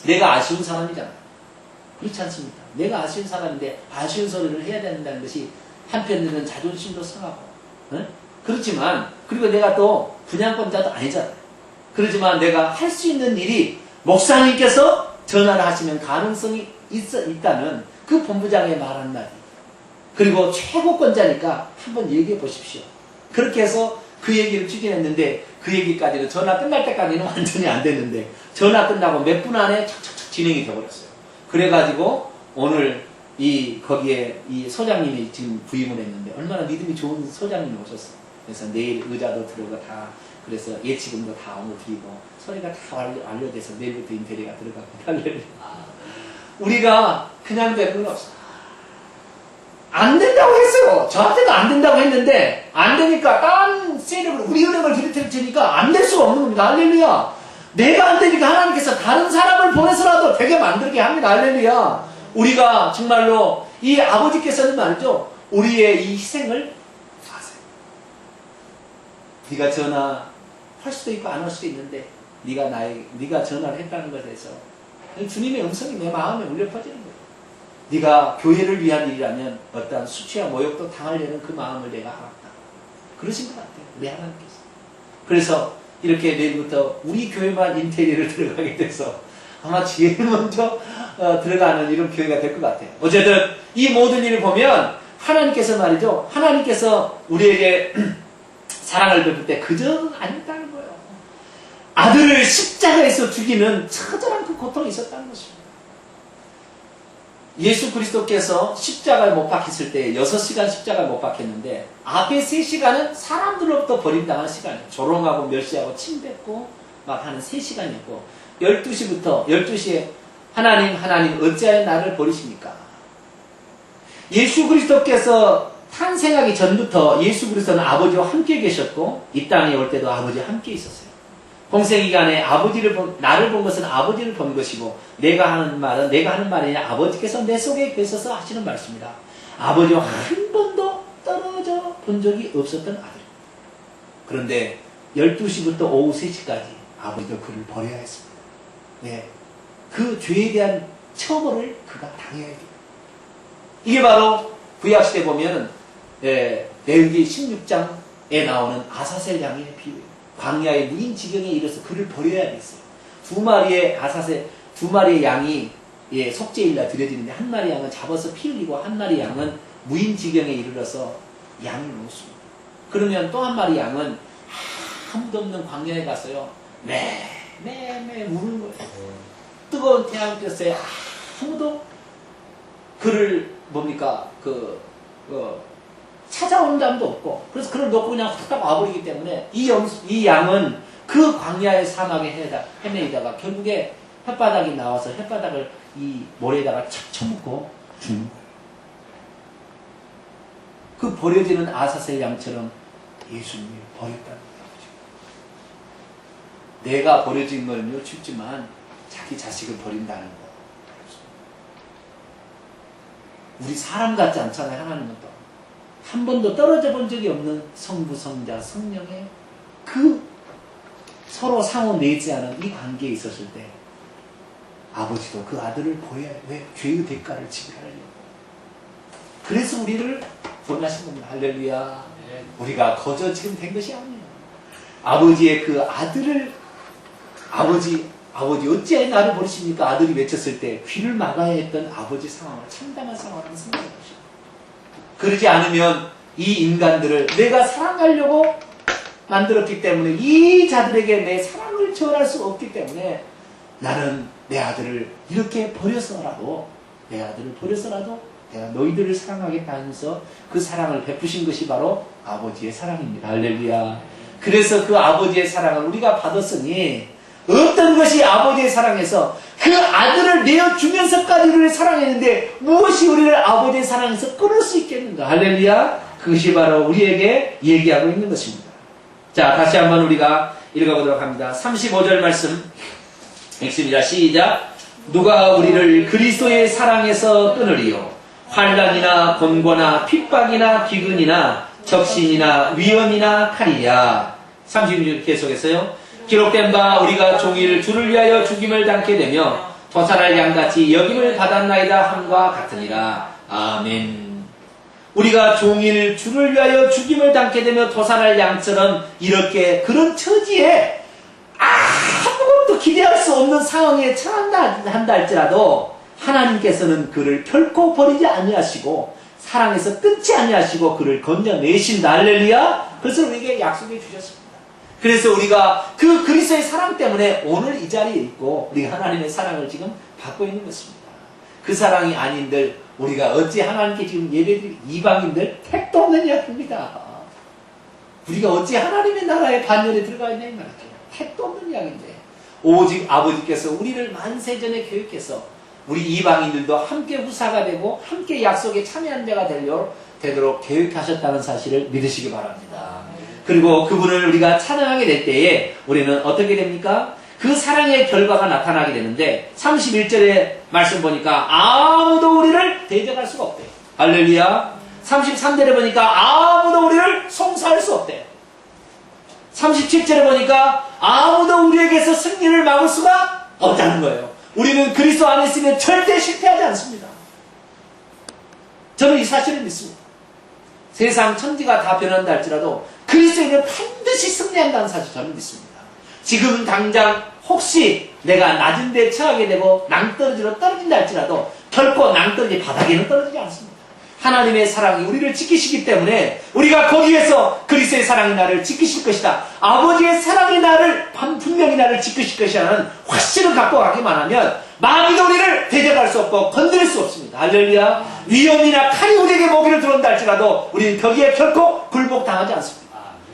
내가 아쉬운 사람이잖아. 그렇지 않습니까? 내가 아쉬운 사람인데 아쉬운 소리를 해야 된다는 것이 한편으로는 자존심도 상하고, 응? 그렇지만, 그리고 내가 또 분양권자도 아니잖아. 그렇지만 내가 할 수 있는 일이 목사님께서 전화를 하시면 가능성이 있다는 그 본부장의 말 한마디. 그리고 최고권자니까 한번 얘기해 보십시오. 그렇게 해서 그 얘기를 추진했는데 그 얘기까지는 전화 끝날 때까지는 완전히 안 됐는데 전화 끝나고 몇 분 안에 척척척 진행이 되어버렸어요. 그래가지고 오늘 거기에 이 소장님이 지금 부임을 했는데 얼마나 믿음이 좋은 소장님이 오셨어요. 그래서 내일 의자도 들어가 다 그래서 예치금도 다 오늘 드리고 소리가 다 완료돼서 내일부터 인테리어가 들어가고 우리가 그냥 되는 건 없어. 안 된다고 했어요. 저한테도 안 된다고 했는데 안 되니까 딴 세력을 우리 은행을 들이테니까 안 될 수가 없는 겁니다. 할렐루야. 내가 안 되니까 하나님께서 다른 사람을 보내서라도 되게 만들게 합니다. 할렐루야. 우리가 정말로 이 아버지께서는 말이죠. 우리의 이 희생을 아세요. 네가 전화할 수도 있고 안 할 수도 있는데 네가 전화를 했다는 것에서 주님의 음성이 내 마음에 울려 퍼지는 거예요. 네가 교회를 위한 일이라면 어떠한 수치와 모욕도 당하려는 그 마음을 내가 알았다. 그러신 것 같아요. 우리 하나님께서. 그래서 이렇게 내일부터 우리 교회만 인테리어를 들어가게 돼서 아마 제일 먼저 들어가는 이런 교회가 될 것 같아요. 어쨌든 이 모든 일을 보면 하나님께서 말이죠. 하나님께서 우리에게 사랑을 베풀 때 그저 아니었다는 거예요. 아들을 십자가에서 죽이는 처절한 그 고통이 있었다는 것입니다. 예수 그리스도께서 십자가에 못 박혔을 때 6시간 십자가에 못 박혔는데 앞에 3시간은 사람들로부터 버림당한 시간이에요. 조롱하고 멸시하고 침뱉고 막 하는 3시간이었고 12시에 하나님 어찌하여 나를 버리십니까? 예수 그리스도께서 탄생하기 전부터 예수 그리스도는 아버지와 함께 계셨고 이 땅에 올 때도 아버지와 함께 있었어요. 공생기간에 나를 본 것은 아버지를 본 것이고 내가 하는 말이 아버지께서 내 속에 계셔서 하시는 말씀이다. 아버지와 한 번도 떨어져 본 적이 없었던 아들. 그런데 12시부터 오후 3시까지 아버지도 그를 버려야 했습니다. 네. 그 죄에 대한 처벌을 그가 당해야 돼요. 이게 바로 구약시대 보면 레위기 16장에 나오는 아사셀 양의 비유예요. 광야의 무인 지경에 이르러서 그를 버려야 됐어요. 2마리의 양이 속죄일날 드려지는데 한 마리 양은 잡아서 피 흘리고 한 마리 양은 무인 지경에 이르러서 양을 놓습니다. 그러면 또 한 마리 양은 아무도 없는 광야에 가서요. 매 우는 거예요. 뜨거운 태양 볕에 아무도 그를 찾아오는 사람도 없고 그래서 그를 놓고 그냥 훅 와버리기 때문에 이 양은 그 광야의 사막에 헤매이다가 결국에 혓바닥이 나와서 혓바닥을 이 모래에다가 착 쳐묻고 죽는 거예요. 그 버려지는 아사셀 양처럼 예수님이 버렸다는 거죠. 내가 버려진 거는요 죽지만 자기 자식을 버린다는 거. 우리 사람 같지 않잖아요. 하나님은 또. 한 번도 떨어져 본 적이 없는 성부, 성자, 성령의 그 서로 상호 내지하는 이 관계에 있었을 때 아버지도 그 아들을 보여야 해요. 왜? 죄의 대가를 지불하려고. 그래서 우리를 구원하신 겁니다. 할렐루야. 우리가 거저 지금 된 것이 아니에요. 아버지의 그 아들을 아버지 어찌하여 나를 버리십니까? 아들이 외쳤을 때 귀를 막아야 했던 아버지 상황을 참담한 상황을 생각해 보십시오. 그러지 않으면 이 인간들을 내가 사랑하려고 만들었기 때문에 이 자들에게 내 사랑을 전할 수 없기 때문에 나는 내 아들을 이렇게 버려서라도 내가 너희들을 사랑하겠다 하면서 그 사랑을 베푸신 것이 바로 아버지의 사랑입니다. 할렐루야. 그래서 그 아버지의 사랑을 우리가 받았으니 어떤 것이 아버지의 사랑에서 그 아들을 내어주면서까지 우리를 사랑했는데 무엇이 우리를 아버지의 사랑에서 끊을 수 있겠는가. 할렐루야. 그것이 바로 우리에게 얘기하고 있는 것입니다. 자, 다시 한번 우리가 읽어보도록 합니다. 35절 말씀 읽습니다. 시작. 누가 우리를 그리스도의 사랑에서 끊으리요. 환난이나 곤고나 핍박이나 기근이나 적신이나 위험이나 칼이야. 36절 계속해서요. 기록된 바 우리가 종일 주를 위하여 죽임을 당케 되며 도살할 양같이 여김을 받았나이다 함과 같으니라. 아멘. 우리가 종일 주를 위하여 죽임을 당게 되며 도살할 양처럼 이렇게 그런 처지에 아무것도 기대할 수 없는 상황에 처한다 할지라도 하나님께서는 그를 결코 버리지 아니하시고 사랑에서 끊지 아니하시고 그를 건져내신다. 할렐루야. 그래서 우리에게 약속해 주셨습니다. 그래서 우리가 그 그리스도의 사랑 때문에 오늘 이 자리에 있고 우리가 하나님의 사랑을 지금 받고 있는 것입니다. 그 사랑이 아닌들 우리가 어찌 하나님께 지금 예배드릴 이방인들 택도 없는 이야기입니다. 우리가 어찌 하나님의 나라의 반열에 들어가 있냐 이 말이죠. 택도 없는 이야기인데 오직 아버지께서 우리를 만세전에 교육해서 우리 이방인들도 함께 후사가 되고 함께 약속에 참여한 자가 되도록 교육하셨다는 사실을 믿으시기 바랍니다. 그리고 그분을 우리가 찬양하게 될 때에 우리는 어떻게 됩니까? 그 사랑의 결과가 나타나게 되는데 31절의 말씀 보니까 아무도 우리를 대적할 수가 없대요. 할렐루야. 33절에 보니까 아무도 우리를 송사할 수 없대요. 37절에 보니까 아무도 우리에게서 승리를 막을 수가 없다는 거예요. 우리는 그리스도 안에 있으면 절대 실패하지 않습니다. 저는 이 사실을 믿습니다. 세상 천지가 다 변한다 할지라도 그리스도인은 반드시 승리한다는 사실 저는 믿습니다. 지금 당장 혹시 내가 낮은 데 처하게 되고 낭떠러지로 떨어진다 할지라도 결코 낭떠러지 바닥에는 떨어지지 않습니다. 하나님의 사랑이 우리를 지키시기 때문에 우리가 거기에서 그리스도의 사랑이 나를 지키실 것이다. 아버지의 사랑이 나를 분명히 나를 지키실 것이라는 확신을 갖고 가기만 하면 마귀도 우리를 대적할 수 없고 건드릴 수 없습니다. 할렐루야. 위험이나 칼이 우리에게 모기를 들어온다 할지라도 우리는 거기에 결코 굴복당하지 않습니다.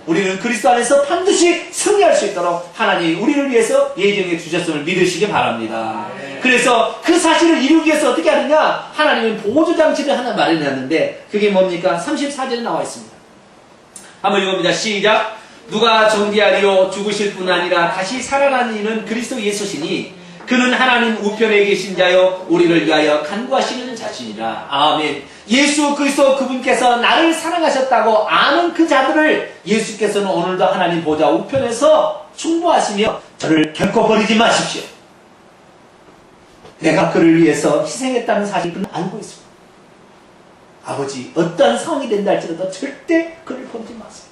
우리는 그리스도 안에서 반드시 승리할 수 있도록 하나님이 우리를 위해서 예정해 주셨음을 믿으시기 바랍니다. 그래서 그 사실을 이루기 위해서 어떻게 하느냐? 하나님은 보조장치를 하나 마련했는데 그게 뭡니까? 34절에 나와 있습니다. 한번 읽어봅니다. 시작. 누가 정죄하리요? 죽으실 뿐 아니라 다시 살아나는 이는 그리스도 예수시니 그는 하나님 우편에 계신 자요 우리를 위하여 간구하시는 자신이라. 아멘. 예수 그리스도 그분께서 나를 사랑하셨다고 아는 그 자들을 예수께서는 오늘도 하나님 보좌 우편에서 충보하시며 저를 결코 버리지 마십시오. 내가 그를 위해서 희생했다는 사실을 알고 있습니다. 아버지 어떠한 상황이 된다 할지라도 절대 그를 버리지 마세요.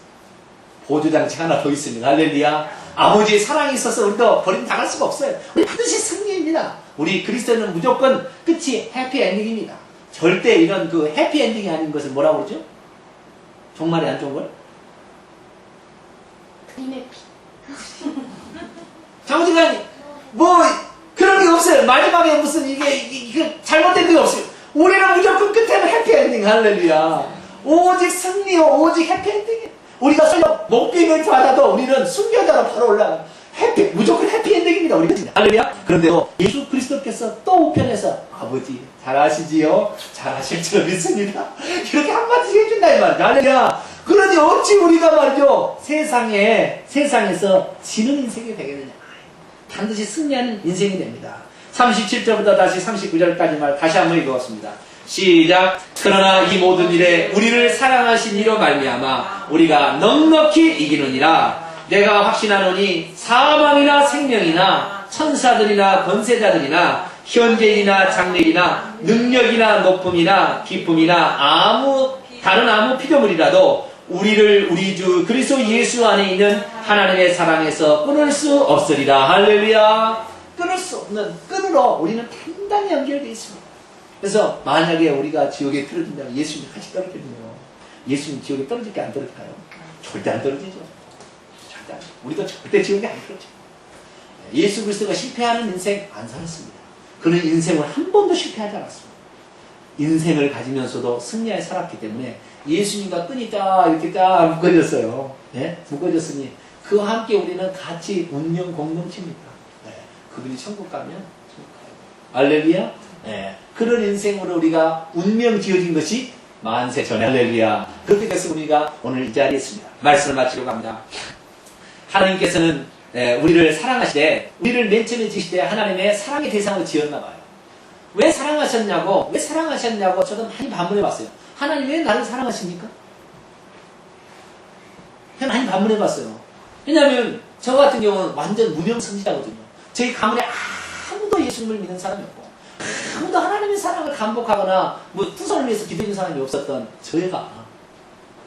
보조장치 하나 더 있습니다. 할렐루야. 아버지의 사랑이 있어서 우리도 버림당할 수가 없어요. 우리 반드시 승리입니다. 우리 그리스도는 무조건 끝이 해피엔딩입니다. 절대 이런 그 해피엔딩이 아닌 것을 뭐라고 그러죠? 정말이 안 좋은 걸? 장우지간이 뭐 그런 게 없어요. 마지막에 무슨 이게 잘못된 게 없어요. 우리는 무조건 끝에는 해피엔딩. 할렐루야. 오직 승리요 오직 해피엔딩이에요. 우리가 설령 목비 멘트 하다도 우리는 순교자로 바로 올라가. 무조건 해피엔딩입니다. 우리가. 할렐루야. 그런데도 예수 그리스도께서 또 우편에서 아버지 잘하시지요? 잘하실 줄 믿습니다. 이렇게 한마디씩 해준다 이 말이죠. 할렐루야. 그러니 어찌 우리가 말이죠. 세상에서 지는 인생이 되겠느냐. 반드시 승리하는 인생이 됩니다. 37절부터 다시 39절까지 말 다시 한번 읽어봤습니다. 시작. 그러나 이 모든 일에 우리를 사랑하신 이로 말미암아 우리가 넉넉히 이기느니라. 내가 확신하노니 사망이나 생명이나 천사들이나 권세자들이나 현재이나 장래이나 능력이나 높음이나 기쁨이나 다른 아무 피조물이라도 우리를 우리 주 그리스도 예수 안에 있는 하나님의 사랑에서 끊을 수 없으리라. 할렐루야. 끊을 수 없는 끈으로 우리는 단단히 연결되어 있습니다. 그래서 만약에 우리가 지옥에 떨어진다면 예수님 같이 떨어지면요. 예수님 지옥에 떨어질게 안 떨어질까요? 절대 안 떨어지죠. 절대 안. 우리도 절대 지옥에 안 떨어져. 예수 그리스도가 실패하는 인생 안 살았습니다. 그는 인생을 한 번도 실패하지 않았습니다. 인생을 가지면서도 승리하에 살았기 때문에 예수님과 끈이 딱 이렇게 딱 묶어졌어요. 네? 묶어졌으니 그와 함께 우리는 같이 운명 공동체입니다. 네. 그분이 천국 가면 천국 가요. 할렐루야. 네. 그런 인생으로 우리가 운명 지어진 것이 만세전에. 할렐루야. 그렇게 돼서 우리가 오늘 이 자리에 있습니다. 말씀을 마치려고 합니다. 하나님께서는 우리를 사랑하시되 우리를 맨 처음에 지시되 하나님의 사랑의 대상으로 지었나 봐요. 왜 사랑하셨냐고 저도 많이 반문해 봤어요. 하나님 왜 나를 사랑하십니까? 많이 반문해 봤어요. 왜냐하면 저 같은 경우는 완전 무명 선지자거든요. 저희 가문에 아무도 아무도 예수님을 믿는 사람이 없고 아무도 하나님의 사랑을 감복하거나 뭐 풍성을 위해서 기도하는 사람이 없었던 저희가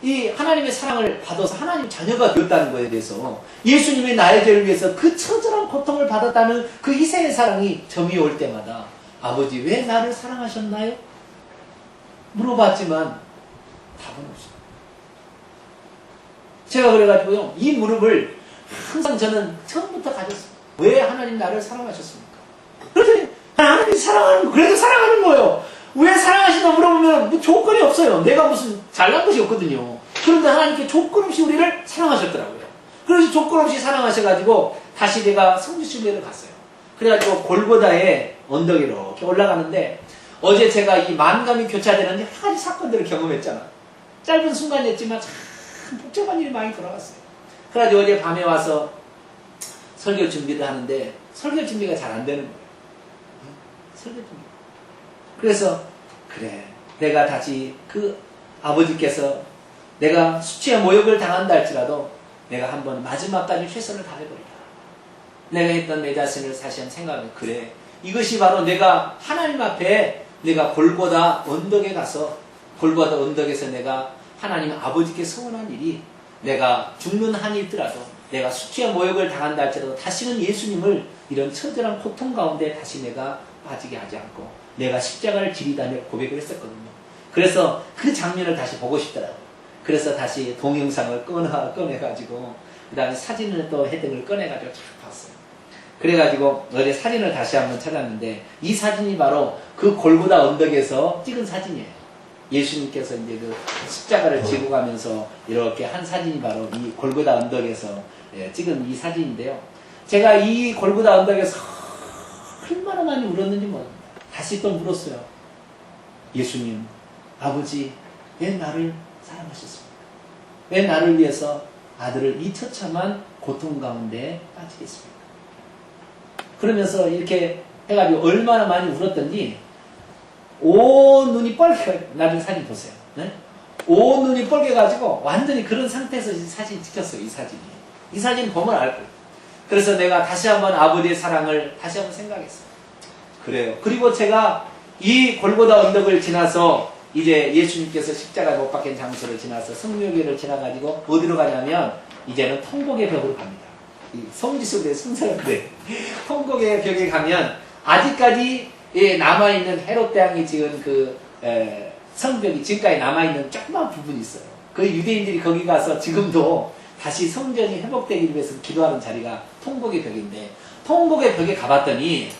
이 하나님의 사랑을 받아서 하나님 자녀가 되었다는 것에 대해서 예수님이 나의 죄를 위해서 그 처절한 고통을 받았다는 그 희생의 사랑이 점이 올 때마다 아버지 왜 나를 사랑하셨나요? 물어봤지만 답은 없어요. 제가 그래가지고요 이 무릎을 항상 저는 처음부터 가졌어요. 왜 하나님 나를 사랑하셨습니까? 그랬더니 하나님이 사랑하는 거 그래도 사랑하는 거예요. 왜 사랑하신다 물어보면 뭐 조건이 없어요. 내가 무슨 잘난 것이 없거든요. 그런데 하나님께 조건 없이 우리를 사랑하셨더라고요. 그래서 조건 없이 사랑하셔가지고 다시 내가 성지순례를 갔어요. 그래가지고 골고다의 언덕에 이렇게 올라가는데 어제 제가 이 만감이 교차되는 여러 가지 사건들을 경험했잖아. 짧은 순간이었지만 참 복잡한 일이 많이 돌아갔어요. 그래가지고 어제 밤에 와서 설교 준비를 하는데 설교 준비가 잘 안 되는 거예요. 설교 준비. 그래서 그래 내가 다시 그 아버지께서 내가 수치와 모욕을 당한다 할지라도 내가 한번 마지막까지 최선을 다해버리라. 내가 했던 내 자신을 다시 한번 생각하면 그래 이것이 바로 내가 하나님 앞에 내가 골고다 언덕에 가서 골고다 언덕에서 내가 하나님 아버지께 서원한 일이 내가 죽는 한이 있더라도 내가 수치와 모욕을 당한다 할지라도 다시는 예수님을 이런 처절한 고통 가운데 다시 내가 빠지게 하지 않고 내가 십자가를 지리다며 고백을 했었거든요. 그래서 그 장면을 다시 보고 싶더라고요. 그래서 다시 동영상을 꺼내가지고 그 다음에 사진을 또 헤딩을 꺼내가지고 쫙 봤어요. 그래가지고 어제 사진을 다시 한번 찾았는데 이 사진이 바로 그 골고다 언덕에서 찍은 사진이에요. 예수님께서 이제 그 십자가를 지고 가면서 이렇게 한 사진이 바로 이 골고다 언덕에서 찍은 이 사진인데요. 제가 이 골고다 언덕에서 얼마나 많이 울었는지 모릅니다. 다시 또 물었어요. 예수님, 아버지, 왜 나를 사랑하셨습니까? 왜 나를 위해서 아들을 이 처참한 고통 가운데 빠지겠습니까? 그러면서 이렇게 해가지고 얼마나 많이 울었던지 온 눈이 뻘게, 나중에 사진 보세요. 네? 온 눈이 뻘개가지고 완전히 그런 상태에서 이 사진이 찍혔어요. 이 사진이. 이 사진 보면 알 거예요. 그래서 내가 다시 한번 아버지의 사랑을 다시 한번 생각했어요. 그래요. 그리고 제가 이 골고다 언덕을 지나서 이제 예수님께서 십자가 못 박힌 장소를 지나서 성묘교를 지나가지고 어디로 가냐면 이제는 통곡의 벽으로 갑니다. 이 성지순례 순서가 그래. 통곡의 벽에 가면 아직까지 남아있는 헤롯 대왕이 지은 그 성벽이 지금까지 남아있는 조그만 부분이 있어요. 그 유대인들이 거기 가서 지금도 다시 성전이 회복되기 위해서 기도하는 자리가 통곡의 벽인데 통곡의 벽에 가봤더니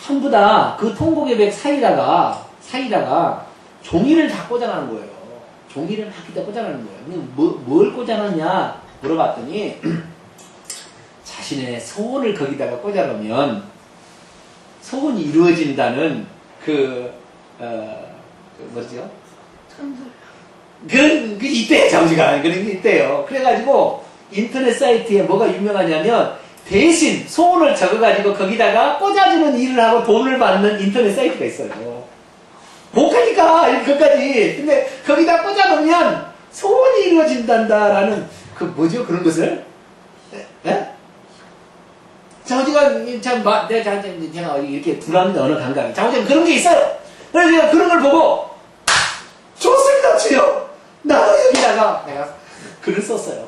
전부 다 그 통곡의 벽 사이다가 종이를 다 꽂아놓은 거예요. 종이를 막 기다 꽂아놓은 거예요. 뭘 꽂아놨냐 물어봤더니 자신의 소원을 거기다가 꽂아놓으면 소원이 이루어진다는 뭐죠? 그 이때요, 잠시가. 그런 게 있대요. 그래가지고 인터넷 사이트에 뭐가 유명하냐면 대신 소원을 적어가지고 거기다가 꽂아주는 일을 하고 돈을 받는 인터넷 사이트가 있어요. 못 가니까, 그까지. 근데 거기다 꽂아놓으면 소원이 이루어진단다라는, 그 뭐죠? 그런 것을? 예? 자우지가, 제가 이렇게 불안한 어느 감각이. 자우지가 그런 게 있어요. 그래서 제가 그런 걸 보고, 좋습니다, 주여! 나도 여기다가 내가 글을 썼어요.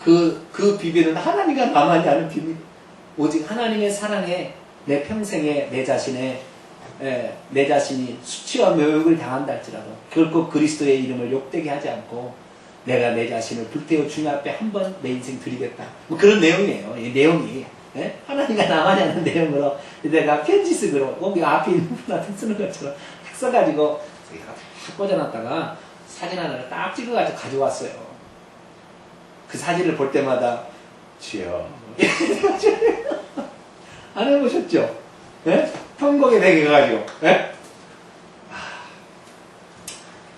그 비밀은 하나님과 나만이 아는 비밀. 오직 하나님의 사랑에 내 평생에 내 자신이 수치와 모욕을 당한다 할지라도 결코 그리스도의 이름을 욕되게 하지 않고 내가 내 자신을 불태워 주님 앞에 한 번 내 인생 드리겠다. 뭐 그런 내용이에요. 이 내용이. 예? 하나님과 나만이 아는 내용으로 내가 편지 쓰기로 거기 앞에 있는 분한테 쓰는 것처럼 딱 써가지고 딱 꽂아놨다가 사진 하나를 딱 찍어가지고 가져왔어요. 그 사진을 볼 때마다 주여 안 해보셨죠? 예? 통곡에 배겨가지고 예?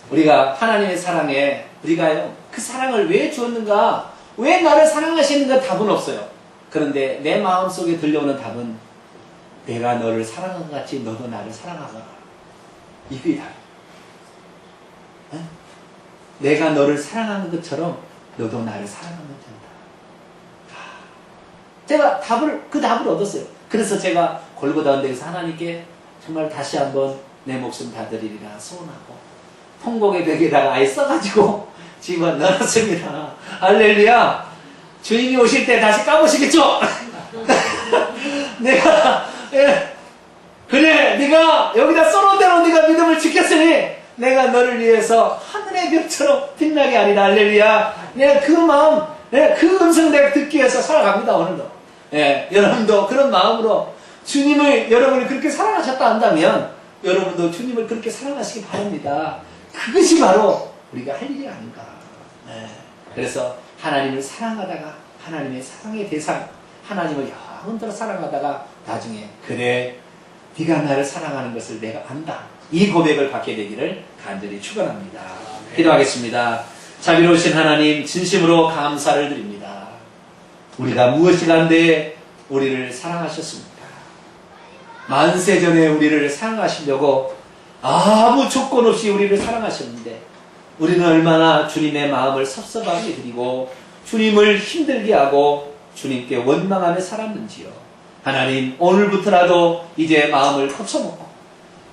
우리가 하나님의 사랑에 우리가요 그 사랑을 왜 주었는가 왜 나를 사랑하시는가 답은 없어요. 그런데 내 마음속에 들려오는 답은 내가 너를 사랑한 것 같이 너도 나를 사랑하거라. 이게 답이에요. 예? 내가 너를 사랑하는 것처럼 너도 나를 사랑하면 된다. 제가 그 답을 얻었어요. 그래서 제가 골고다 언덕에서 하나님께 정말 다시 한번 내 목숨 다 드리리라 소원하고 통곡의 벽에다가 아예 써가지고 집어 넣었습니다. 할렐루야. 주인이 오실 때 다시 까보시겠죠? 내가 그래 네가 여기다 써놓은 대로 네가 믿음을 지켰으니 내가 너를 위해서 하늘의 벽처럼 빛나게 하리라. 할렐루야. 내가 그 마음, 그 음성 내가 듣기 위해서 살아갑니다. 오늘도. 여러분도 그런 마음으로 주님을 여러분이 그렇게 사랑하셨다 한다면 여러분도 주님을 그렇게 사랑하시기 바랍니다. 그것이 바로 우리가 할 일이 아닌가. 그래서 하나님을 사랑하다가 하나님의 사랑의 대상 하나님을 영원토록 사랑하다가 나중에 그래 네가 나를 사랑하는 것을 내가 안다. 이 고백을 받게 되기를 간절히 축원합니다. 기도하겠습니다. 자비로우신 하나님 진심으로 감사를 드립니다. 우리가 무엇이간데 우리를 사랑하셨습니까? 만세전에 우리를 사랑하시려고 아무 조건 없이 우리를 사랑하셨는데 우리는 얼마나 주님의 마음을 섭섭하게 드리고 주님을 힘들게 하고 주님께 원망하며 살았는지요. 하나님 오늘부터라도 이제 마음을 곱쳐먹고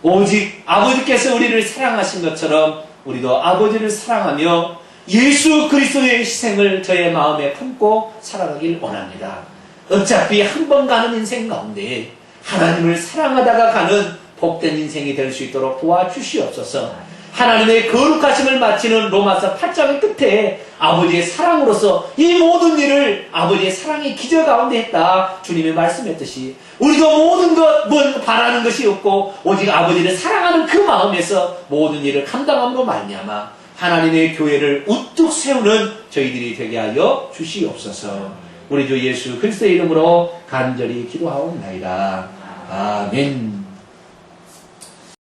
오직 아버지께서 우리를 사랑하신 것처럼 우리도 아버지를 사랑하며 예수 그리스도의 희생을 저의 마음에 품고 살아가길 원합니다. 어차피 한 번 가는 인생 가운데 하나님을 사랑하다가 가는 복된 인생이 될 수 있도록 도와주시옵소서. 하나님의 거룩하심을 마치는 로마서 8장의 끝에 아버지의 사랑으로서 이 모든 일을 아버지의 사랑의 기저 가운데 했다. 주님이 말씀했듯이 우리도 모든 것 바라는 것이 없고 오직 아버지를 사랑하는 그 마음에서 모든 일을 감당함으로 말미암아 하나님의 교회를 우뚝 세우는 저희들이 되게 하여 주시옵소서. 우리 주 예수 그리스도의 이름으로 간절히 기도하옵나이다. 아멘.